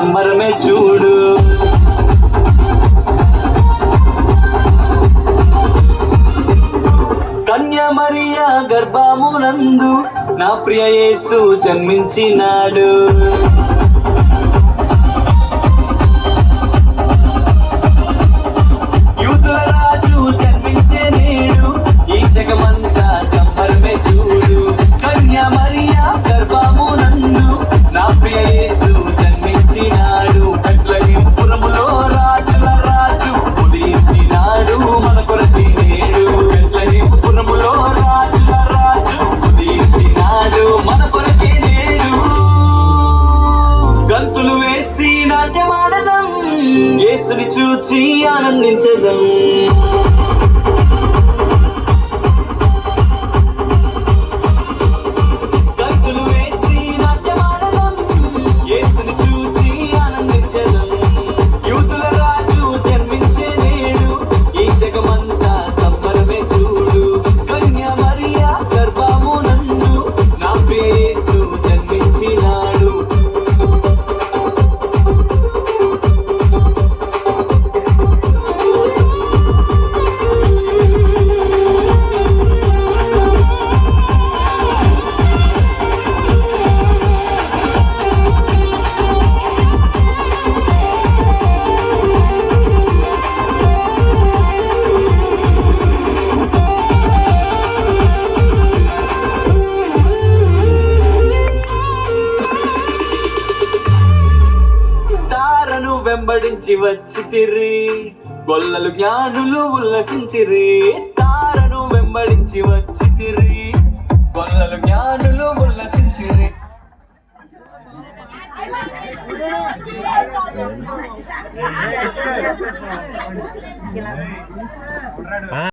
సంబరమే చూడు. కన్యా మరియా గర్భమునందు నా ప్రియ యేసు జన్మించినాడు. యూదుల రాజు జన్మించే నేడు ఈ జగమంతా సంబరమే చూడు. కన్యా మరియా గర్భమునందు నా ప్రియ యేసు జన్మించినాడు. బెత్లెహేముపురములో రాజుల రాజు ఉదయించినాడు మన కొరకే నేడు. బెత్లెహేముపురములో రాజుల రాజు ఉదయించినాడు మన కొరకే నేడు. గంతులు వేసి నాట్యమాడదాం, యేసుని చూచి ఆనందించదాం. గంతులు వేసి నాట్యమాడదాం, యేసుని చూచి ఆనందించదాం. యూదుల రాజు జన్మించే నేడు ఈ జగమంతా సంబరమే చూడు. కన్యా మరియా గర్భమునందు నా ప్రియ యేసు జన్మించినాడు. తారను వెంబడించి వచ్చితిరి, గొల్లలు జ్ఞానులు ఉల్లసించిరి. తారను వెంబడించి వచ్చితిరి, గొల్లలు జ్ఞానులు ఉల్లసించిరి.